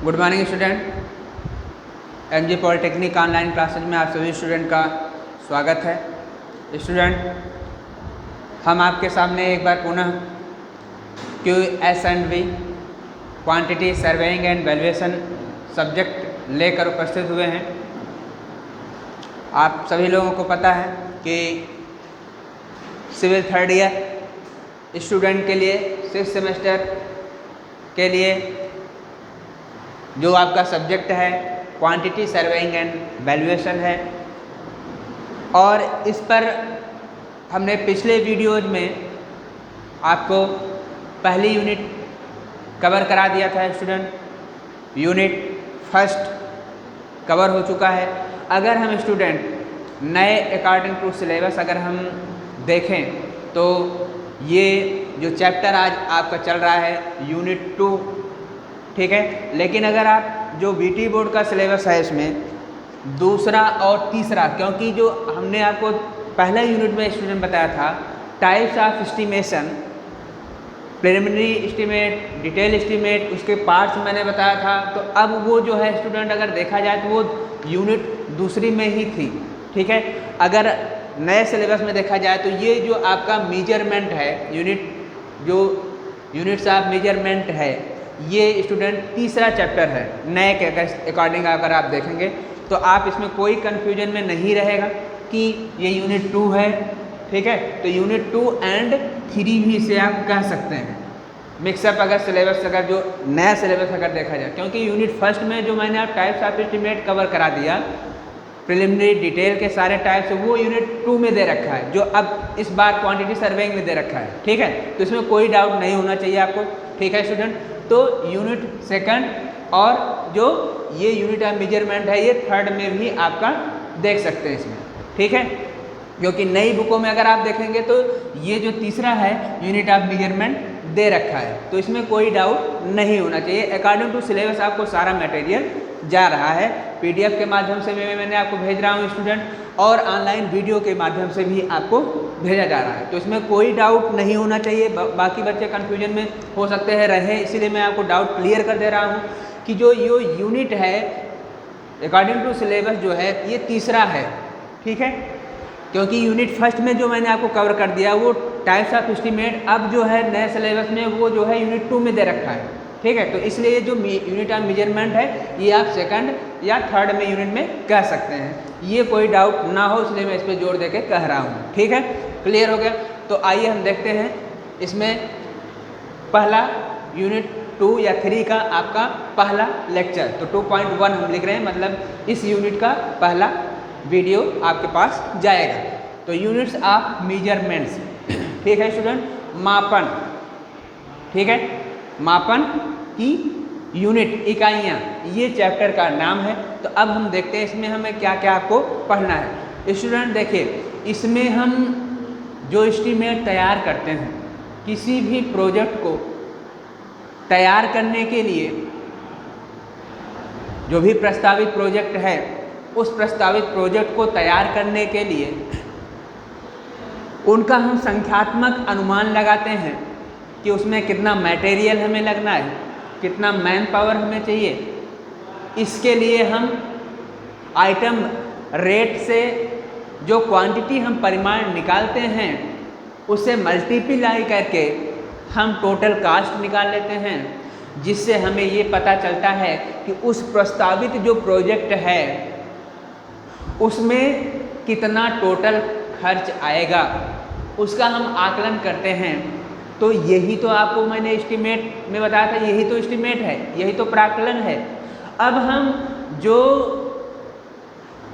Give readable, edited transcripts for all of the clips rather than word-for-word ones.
Good morning student. MG polytechnic online classes में आप सभी स्टूडेंट का स्वागत है। स्टूडेंट, हम आपके सामने एक बार पुनः QS&V quantity surveying and valuation subject लेकर उपस्थित हुए हैं। आप सभी लोगों को पता है कि सिविल थर्ड ईयर स्टूडेंट के लिए 6th सेमेस्टर के लिए जो आपका सब्जेक्ट है क्वांटिटी सर्वेइंग एंड वैल्यूएशन है, और इस पर हमने पिछले वीडियोज में आपको पहली यूनिट कवर करा दिया था। स्टूडेंट, यूनिट फर्स्ट कवर हो चुका है। अगर हम स्टूडेंट नए अकॉर्डिंग टू सिलेबस अगर हम देखें तो ये जो चैप्टर आज आपका चल रहा है यूनिट 2, ठीक है। लेकिन अगर आप जो बीटी बोर्ड का सिलेबस है इसमें दूसरा और तीसरा, क्योंकि जो हमने आपको पहला यूनिट में स्टूडेंट बताया था types of estimation, preliminary estimate, detail estimate, उसके पार्ट्स मैंने बताया था। तो अब वो जो है स्टूडेंट अगर देखा जाए तो वो यूनिट दूसरी में ही थी, ठीक है। अगर नए सिलेबस में देखा जाए तो ये जो आपका मेजरमेंट है जो यूनिट्स ऑफ मेजरमेंट है, ये स्टूडेंट तीसरा चैप्टर है नए के अकॉर्डिंग। अगर आप देखेंगे तो आप इसमें कोई कन्फ्यूजन में नहीं रहेगा कि ये यूनिट 2 है, ठीक है। तो यूनिट 2 एंड 3 भी इसे आप कह सकते हैं मिक्सअप। अगर सिलेबस अगर जो नया सिलेबस अगर देखा जाए, क्योंकि यूनिट फर्स्ट में जो मैंने आप टाइप्स ऑफ एस्टिमेट कवर करा दिया, प्रिलिमिनरी डिटेल के सारे टाइप्स, वो यूनिट 2 में दे रखा है, जो अब इस बार क्वांटिटी सर्वेइंग में दे रखा है, ठीक है। तो इसमें कोई डाउट नहीं होना चाहिए आपको, ठीक है स्टूडेंट। तो यूनिट सेकंड और जो ये यूनिट ऑफ मेजरमेंट है ये थर्ड में भी आपका देख सकते हैं इसमें, ठीक है। क्योंकि नई बुकों में अगर आप देखेंगे तो ये जो तीसरा है यूनिट ऑफ मेजरमेंट दे रखा है, तो इसमें कोई डाउट नहीं होना चाहिए। अकॉर्डिंग टू सिलेबस आपको सारा मटेरियल जा रहा है। PDF के माध्यम से मैंने आपको भेज रहा हूँ स्टूडेंट, और ऑनलाइन वीडियो के माध्यम से भी आपको भेजा जा रहा है। तो इसमें कोई डाउट नहीं होना चाहिए। बाकी बच्चे कन्फ्यूजन में हो सकते हैं रहे, इसीलिए मैं आपको डाउट क्लियर कर दे रहा हूँ कि जो ये यूनिट है अकॉर्डिंग टू सिलेबस जो है ये तीसरा है, ठीक है। क्योंकि यूनिट फर्स्ट में जो मैंने आपको कवर कर दिया वो टाइप्स ऑफ एस्टिमेट, अब जो है नए सिलेबस में वो जो है यूनिट 2 में दे रखा है, ठीक है। तो इसलिए जो यूनिट ऑफ मेजरमेंट है ये आप सेकंड या थर्ड में यूनिट में कह सकते हैं। ये कोई डाउट ना हो, इसलिए मैं इस पर जोर देके कह रहा हूँ, ठीक है। क्लियर हो गया। तो आइए हम देखते हैं इसमें पहला यूनिट 2 या 3 का आपका पहला लेक्चर। तो 2.1 हम लिख रहे हैं, मतलब इस यूनिट का पहला वीडियो आपके पास जाएगा। तो यूनिट्स ऑफ मेजरमेंट्स, ठीक है स्टूडेंट, मापन, ठीक है, मापन की यूनिट, इकाइयाँ, ये चैप्टर का नाम है। तो अब हम देखते हैं इसमें हमें क्या क्या आपको पढ़ना है। स्टूडेंट देखिए, इसमें हम जो एस्टीमेट तैयार करते हैं, किसी भी प्रोजेक्ट को तैयार करने के लिए, जो भी प्रस्तावित प्रोजेक्ट है उस प्रस्तावित प्रोजेक्ट को तैयार करने के लिए उनका हम संख्यात्मक अनुमान लगाते हैं कि उसमें कितना मटेरियल हमें लगना है, कितना मैन पावर हमें चाहिए। इसके लिए हम आइटम रेट से जो क्वांटिटी हम परिमाण निकालते हैं उसे मल्टीप्लाई करके हम टोटल कास्ट निकाल लेते हैं, जिससे हमें ये पता चलता है कि उस प्रस्तावित जो प्रोजेक्ट है उसमें कितना टोटल खर्च आएगा, उसका हम आकलन करते हैं। तो यही तो आपको मैंने एस्टीमेट में बताया था, यही तो एस्टीमेट है, यही तो प्राकलन है। अब हम जो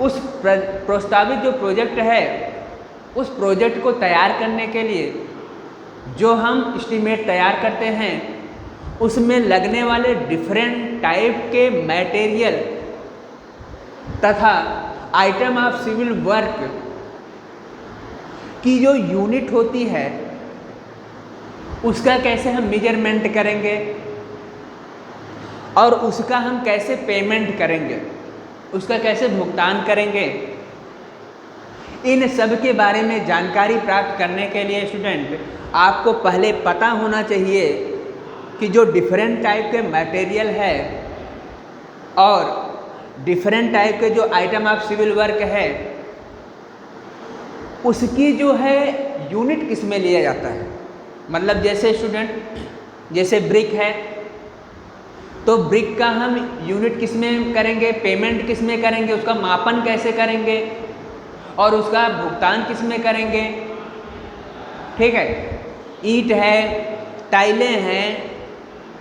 उस प्रस्तावित जो प्रोजेक्ट है उस प्रोजेक्ट को तैयार करने के लिए जो हम एस्टीमेट तैयार करते हैं उसमें लगने वाले डिफरेंट टाइप के मटेरियल तथा आइटम ऑफ सिविल वर्क की जो यूनिट होती है उसका कैसे हम मेजरमेंट करेंगे और उसका हम कैसे पेमेंट करेंगे, उसका कैसे भुगतान करेंगे, इन सब के बारे में जानकारी प्राप्त करने के लिए स्टूडेंट आपको पहले पता होना चाहिए कि जो डिफरेंट टाइप के मटेरियल है और डिफरेंट टाइप के जो आइटम ऑफ सिविल वर्क है उसकी जो है यूनिट किस में लिया जाता है। मतलब जैसे स्टूडेंट, जैसे ब्रिक है तो ब्रिक का हम यूनिट किस में करेंगे, पेमेंट किस में करेंगे, उसका मापन कैसे करेंगे और उसका भुगतान किस में करेंगे। ठीक है, ईंट है, टाइलें हैं,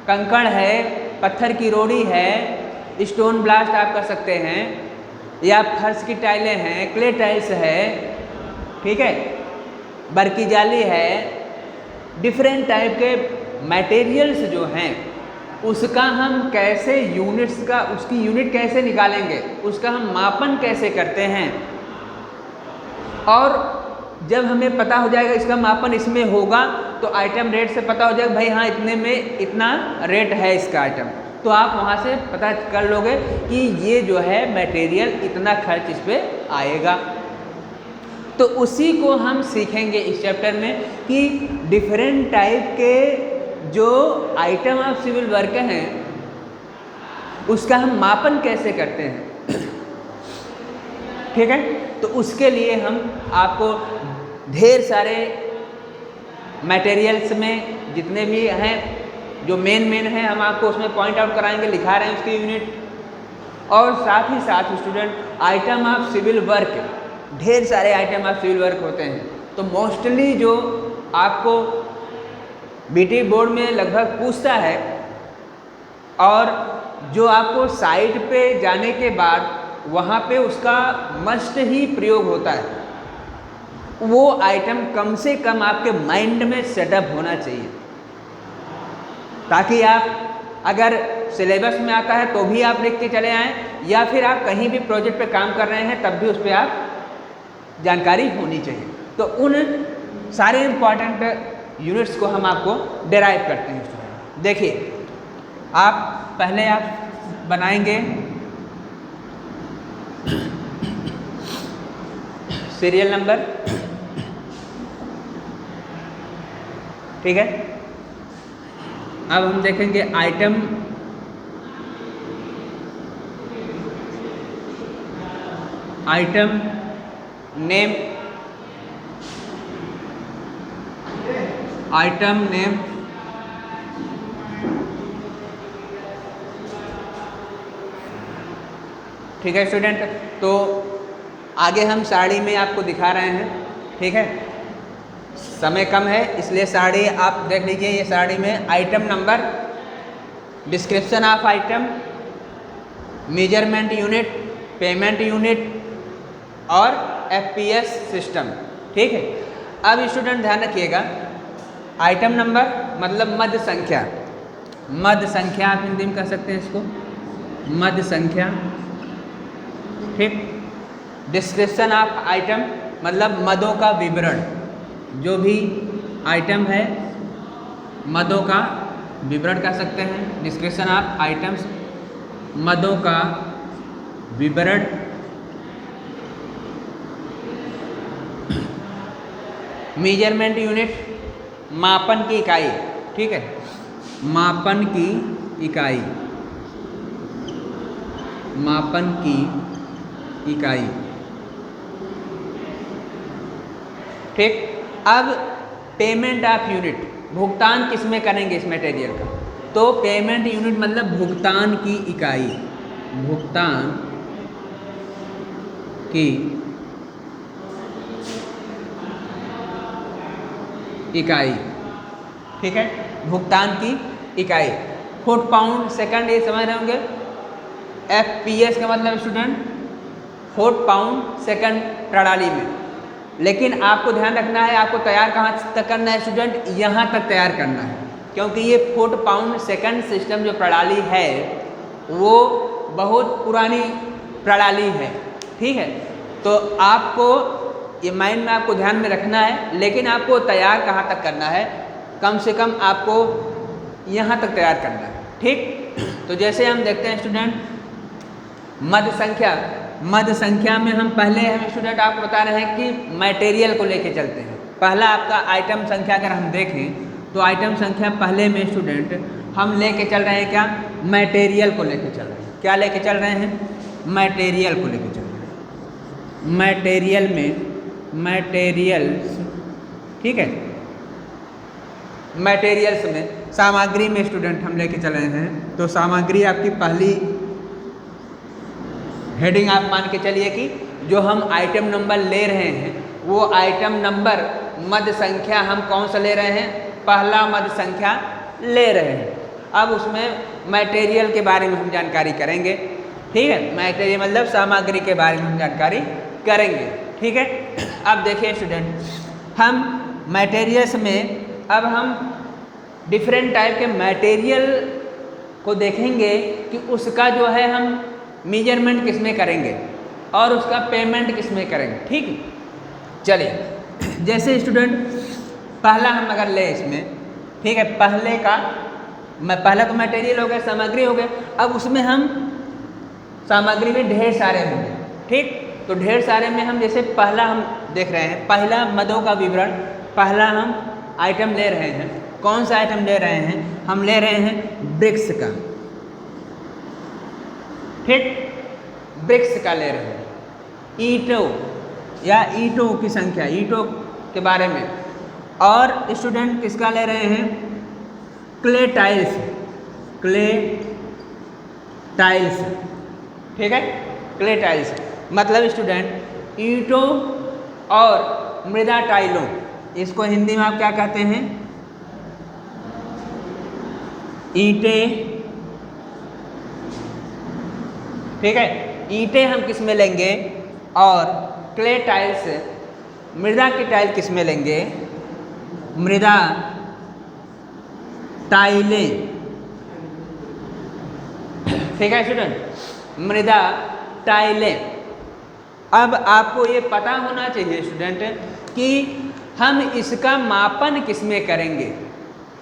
कंकड़ है, पत्थर की रोड़ी है, स्टोन ब्लास्ट आप कर सकते हैं, या फर्श की टाइलें हैं, क्ले टाइल्स है, ठीक है, बरकी जाली है। डिफरेंट टाइप के मटेरियल्स जो हैं उसका हम कैसे यूनिट्स का, उसकी यूनिट कैसे निकालेंगे, उसका हम मापन कैसे करते हैं। और जब हमें पता हो जाएगा इसका मापन इसमें होगा तो आइटम रेट से पता हो जाएगा भाई हाँ इतने में इतना रेट है इसका आइटम, तो आप वहाँ से पता कर लोगे कि ये जो है मटेरियल इतना खर्च इस पर आएगा। तो उसी को हम सीखेंगे इस चैप्टर में कि डिफरेंट टाइप के जो आइटम ऑफ सिविल वर्क हैं उसका हम मापन कैसे करते हैं। ठीक है, तो उसके लिए हम आपको ढेर सारे मटेरियल्स में जितने भी हैं जो मेन हैं हम आपको उसमें पॉइंट आउट कराएंगे, लिखा रहे हैं उसकी यूनिट। और साथ ही साथ student item of civil work, ढेर सारे आइटम ऑफ सिविल वर्क होते हैं। तो मोस्टली जो आपको बीटी बोर्ड में लगभग पूछता है और जो आपको साइट पे जाने के बाद वहाँ पे उसका मस्ट ही प्रयोग होता है, वो आइटम कम से कम आपके माइंड में सेटअप होना चाहिए, ताकि आप अगर सिलेबस में आता है तो भी आप लिख के चले आएँ, या फिर आप कहीं भी प्रोजेक्ट पे काम कर रहे हैं तब भी उस पर आप जानकारी होनी चाहिए। तो उन सारे इम्पॉर्टेंट यूनिट्स को हम आपको डेराइव करते हैं स्टूडेंट। देखिए, आप पहले आप बनाएंगे सीरियल नंबर, ठीक है। अब हम देखेंगे आइटम नेम, आइटम नेम, ठीक है स्टूडेंट। तो आगे हम साड़ी में आपको दिखा रहे हैं, ठीक है, समय कम है इसलिए साड़ी आप देख लीजिए। ये साड़ी में item number, description of item, measurement unit, payment unit और FPS सिस्टम, ठीक है। अब स्टूडेंट ध्यान रखिएगा, आइटम नंबर मतलब मध्य संख्या, मध्य संख्या आप हिंदी में कह सकते हैं इसको, मध्य संख्या, ठीक। डिस्क्रिप्शन ऑफ आइटम मतलब मदों का विवरण, जो भी आइटम है मदों का विवरण कर सकते हैं। डिस्क्रिप्शन ऑफ आइटम्स, मदों का विवरण। मेजरमेंट यूनिट, मापन की इकाई, ठीक है, मापन की इकाई, मापन की इकाई, ठीक। अब पेमेंट ऑफ यूनिट, भुगतान किस में करेंगे इस मटेरियल का, तो पेमेंट यूनिट मतलब भुगतान की इकाई, भुगतान की इकाई, ठीक है, भुगतान की इकाई। फुट, पाउंड, सेकंड, ये समझ रहे होंगे। FPS का मतलब स्टूडेंट फुट, पाउंड, सेकंड प्रणाली में। लेकिन आपको ध्यान रखना है, आपको तैयार कहाँ तक करना है स्टूडेंट, यहाँ तक तैयार करना है, क्योंकि ये फुट, पाउंड, सेकंड सिस्टम जो प्रणाली है वो बहुत पुरानी प्रणाली है, ठीक है। तो आपको ये माइंड में आपको ध्यान में रखना है, लेकिन आपको तैयार कहाँ तक करना है, कम से कम आपको यहाँ तक तैयार करना है, ठीक। तो जैसे हम देखते हैं स्टूडेंट, मध्य संख्या, मध्य संख्या में हम पहले स्टूडेंट आपको बता रहे हैं कि मटेरियल को लेके चलते हैं। पहला आपका आइटम संख्या अगर हम देखें तो आइटम संख्या पहले में स्टूडेंट हम लेके चल रहे हैं क्या, मटेरियल को लेके चल रहे हैं। क्या लेके चल रहे हैं? मटेरियल को लेके चल रहे हैं। मटेरियल में मटेरियल्स, ठीक है, मटेरियल्स में सामग्री में स्टूडेंट हम लेके चल रहे हैं। तो सामग्री आपकी पहली हेडिंग आप मान के चलिए कि जो हम आइटम नंबर ले रहे हैं वो आइटम नंबर मध्य संख्या हम कौन सा ले रहे हैं? पहला मध्य संख्या ले रहे हैं। अब उसमें मटेरियल के बारे में हम जानकारी करेंगे, ठीक है, मटेरियल मतलब सामग्री के बारे में हम जानकारी करेंगे, ठीक है। अब देखिए स्टूडेंट, हम मटेरियल्स में अब हम डिफरेंट टाइप के मटेरियल को देखेंगे कि उसका जो है हम मेजरमेंट किस में करेंगे और उसका पेमेंट किस में करेंगे, ठीक है। चलिए, जैसे स्टूडेंट पहला हम अगर ले इसमें, ठीक है, पहला तो मटेरियल हो गया, सामग्री हो गया। अब उसमें हम सामग्री में ढेर सारे होंगे, ठीक। तो ढेर सारे में हम जैसे पहला हम देख रहे हैं, पहला मदों का विवरण, पहला हम आइटम ले रहे हैं। कौन सा आइटम ले रहे हैं? हम ले रहे हैं ब्रिक्स का, ठीक, ब्रिक्स का ले रहे हैं। ईंटों या ईंटों की संख्या, ईंटों के बारे में। और स्टूडेंट किसका ले रहे हैं? क्ले टाइल्स, क्ले टाइल्स, ठीक है, क्ले टाइल्स मतलब स्टूडेंट ईंटों और मृदा टाइलों, इसको हिंदी में आप क्या कहते हैं? ईंटें, ठीक है, ईंटें हम किस में लेंगे और क्ले टाइल्स, मृदा की टाइल किस में लेंगे? मृदा टाइलें, ठीक है स्टूडेंट, मृदा टाइलें। अब आपको ये पता होना चाहिए स्टूडेंट कि हम इसका मापन किस में करेंगे,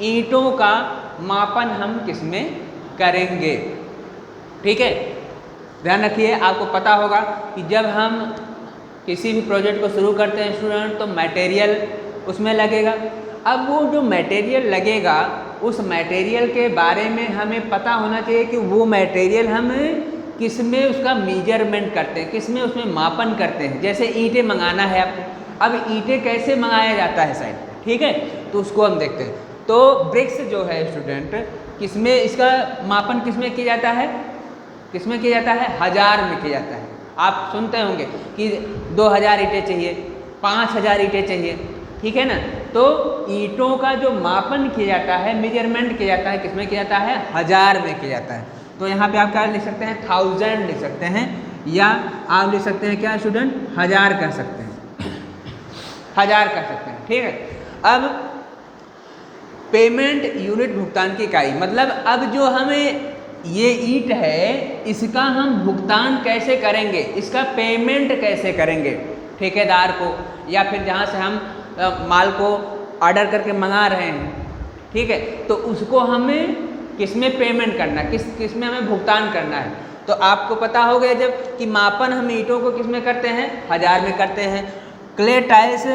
ईंटों का मापन हम किस में करेंगे, ठीक है। ध्यान रखिए, आपको पता होगा कि जब हम किसी भी प्रोजेक्ट को शुरू करते हैं स्टूडेंट तो मटेरियल उसमें लगेगा। अब वो जो मटेरियल लगेगा उस मटेरियल के बारे में हमें पता होना चाहिए कि वो मटेरियल हम किस में उसका मेजरमेंट करते हैं, किस में उसमें मापन करते हैं। जैसे ईंटें मंगाना है आपको, अब ईंटें कैसे मंगाया जाता है साइड पे, ठीक है, तो उसको हम देखते हैं। तो ब्रिक्स जो है स्टूडेंट, किस में इसका मापन किस में किया जाता है? किस में किया जाता है? 1000 में किया जाता है। आप सुनते होंगे कि 2000 ईंटें चाहिए, 5000 ईंटें चाहिए, ठीक है ना। तो ईंटों का जो मापन किया जाता है, मेजरमेंट किया जाता है, किस में किया जाता है? 1000 में किया जाता है। तो यहाँ पे आप क्या लिख सकते हैं? 1000 लिख सकते हैं, या आप लिख सकते हैं क्या स्टूडेंट? 1000 कर सकते हैं, 1000 कर सकते हैं, ठीक है। अब पेमेंट यूनिट, भुगतान की इकाई, मतलब अब जो हमें ये ईंट है इसका हम भुगतान कैसे करेंगे, इसका पेमेंट कैसे करेंगे ठेकेदार को, या फिर जहाँ से हम माल को ऑर्डर करके मंगा रहे हैं, ठीक है, तो उसको हमें किस में पेमेंट करना है, किस में हमें भुगतान करना है। तो आपको पता हो गया जब कि मापन हम ईंटों को किस में करते हैं? 1000 में करते हैं। क्ले टाइल्स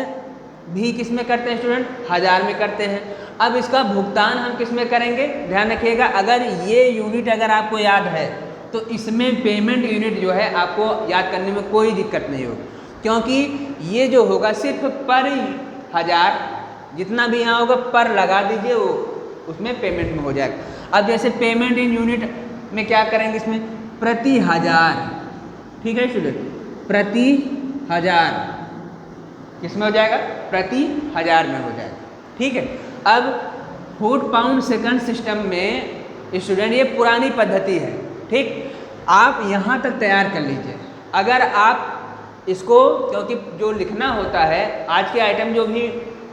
भी किस में करते हैं स्टूडेंट? 1000 में करते हैं। अब इसका भुगतान हम किस में करेंगे? ध्यान रखिएगा, अगर ये यूनिट अगर आपको याद है तो इसमें पेमेंट यूनिट जो है आपको याद करने में कोई दिक्कत नहीं होगी, क्योंकि ये जो होगा सिर्फ पर 1000, जितना भी यहाँ होगा पर लगा दीजिए, वो उसमें पेमेंट में हो जाएगा। अब जैसे पेमेंट इन यूनिट में क्या करेंगे, इसमें प्रति 1000, ठीक है स्टूडेंट, प्रति 1000 किस में हो जाएगा? प्रति 1000 में हो जाएगा, ठीक है। अब फुट पाउंड सेकंड सिस्टम में स्टूडेंट ये पुरानी पद्धति है, ठीक, आप यहाँ तक तैयार कर लीजिए। अगर आप इसको, क्योंकि जो लिखना होता है आज के आइटम जो भी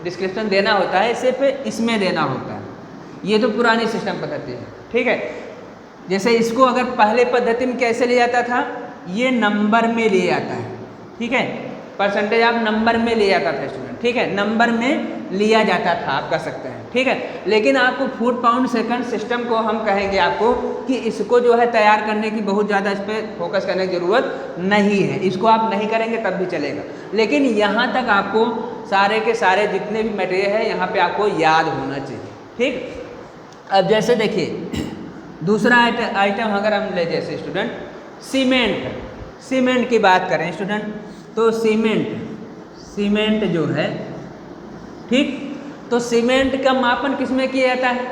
डिस्क्रिप्शन देना होता है सिर्फ इसमें देना होता है, ये तो पुरानी सिस्टम पद्धति है, ठीक है। जैसे इसको अगर पहले पद्धति में कैसे लिया जाता था, ये नंबर में लिया जाता है, ठीक है, परसेंटेज आप नंबर में ले जाता था स्टूडेंट, ठीक है, नंबर में लिया जाता था, आप कर सकते हैं, ठीक है। लेकिन आपको फुट पाउंड सेकंड सिस्टम को हम कहेंगे आपको कि इसको जो है तैयार करने की बहुत ज़्यादा इस पर फोकस करने की ज़रूरत नहीं है, इसको आप नहीं करेंगे तब भी चलेगा। लेकिन यहाँ तक आपको सारे के सारे जितने भी मटेरियल है यहाँ पे आपको याद होना चाहिए, ठीक। अब जैसे देखिए दूसरा आइटम अगर हम ले जैसे स्टूडेंट सीमेंट की बात करें स्टूडेंट, तो सीमेंट जो है, ठीक, तो सीमेंट का मापन किसमें किया जाता है?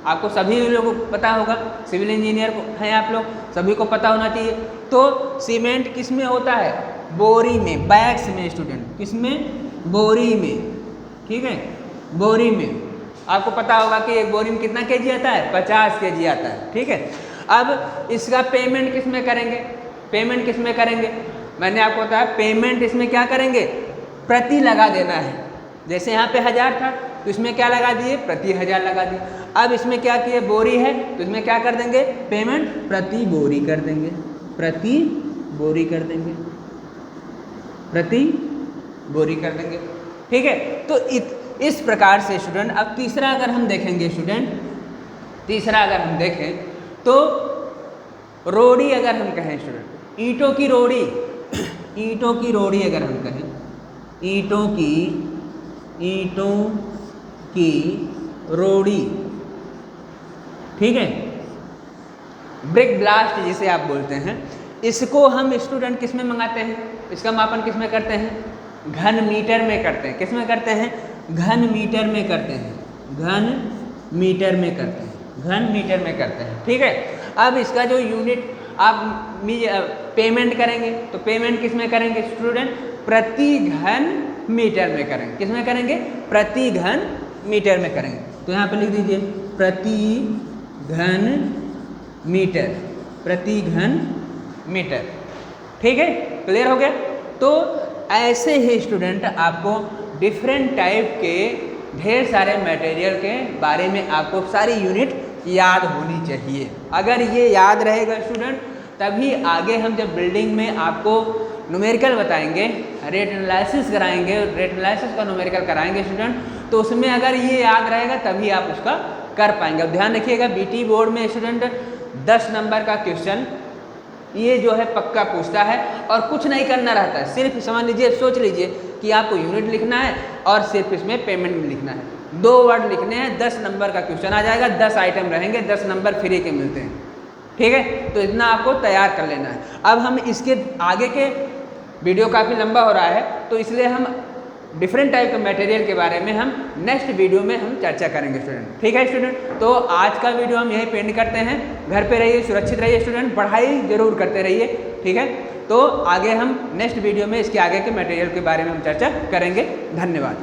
आपको सभी लोगों को पता होगा, सिविल इंजीनियर हैं आप लोग, सभी को पता होना चाहिए। तो सीमेंट किसमें होता है? बोरी में, बैग्स में स्टूडेंट, किसमें? बोरी में, ठीक है, बोरी में। आपको पता होगा कि एक बोरी में कितना केजी आता है? 50 केजी आता है, ठीक है। अब इसका पेमेंट किसमें करेंगे? मैंने आपको बताया पेमेंट इसमें क्या करेंगे? प्रति लगा देना है। जैसे यहाँ पे 1000 था तो इसमें क्या लगा दिए? प्रति 1000 लगा दिए। अब इसमें क्या किए? बोरी है तो इसमें क्या कर देंगे? पेमेंट प्रति बोरी कर देंगे, ठीक है। तो इस प्रकार से स्टूडेंट, अब तीसरा अगर हम देखें तो रोड़ी अगर हम कहें स्टूडेंट, ईंटों की रोड़ी अगर हम कहें, ईंटों की रोड़ी, ठीक है, ब्रिक ब्लास्ट जिसे आप बोलते हैं, इसको हम स्टूडेंट किस में मंगाते हैं? इसका मापन किस में करते हैं? घन मीटर में करते हैं। किस में करते हैं? घन मीटर में करते हैं, ठीक है। अब इसका जो यूनिट आप पेमेंट करेंगे तो पेमेंट किस में करेंगे स्टूडेंट? प्रति घन मीटर में करेंगे। किस में करेंगे? प्रति घन मीटर में करेंगे। तो यहाँ पे लिख दीजिए प्रति घन मीटर, ठीक है, क्लियर हो गया। तो ऐसे ही स्टूडेंट आपको डिफरेंट टाइप के ढेर सारे मटेरियल के बारे में आपको सारी यूनिट याद होनी चाहिए। अगर ये याद रहेगा स्टूडेंट, तभी आगे हम जब बिल्डिंग में आपको न्यूमेरिकल बताएंगे, रेट एनालिसिस कराएंगे, रेट एनालिसिस का न्यूमेरिकल कराएंगे स्टूडेंट, तो उसमें अगर ये याद रहेगा तभी आप उसका कर पाएंगे। अब ध्यान रखिएगा, बीटी बोर्ड में स्टूडेंट 10 नंबर का क्वेश्चन ये जो है पक्का पूछता है और कुछ नहीं करना रहता है। सिर्फ समझ लीजिए, सोच लीजिए कि आपको यूनिट लिखना है और सिर्फ इसमें पेमेंट में लिखना है। 2 वर्ड लिखने हैं, 10 नंबर का क्वेश्चन आ जाएगा, 10 आइटम रहेंगे, 10 नंबर फ्री के मिलते हैं, ठीक है। तो इतना आपको तैयार कर लेना है। अब हम इसके आगे के वीडियो काफ़ी लंबा हो रहा है, तो इसलिए हम डिफरेंट टाइप के मटेरियल के बारे में हम नेक्स्ट वीडियो में हम चर्चा करेंगे स्टूडेंट, ठीक है स्टूडेंट। तो आज का वीडियो हम यही पेंड करते हैं। घर पे रहिए, सुरक्षित रहिए स्टूडेंट, पढ़ाई जरूर करते रहिए, ठीक है। तो आगे हम नेक्स्ट वीडियो में इसके आगे के मटेरियल के बारे में हम चर्चा करेंगे। धन्यवाद।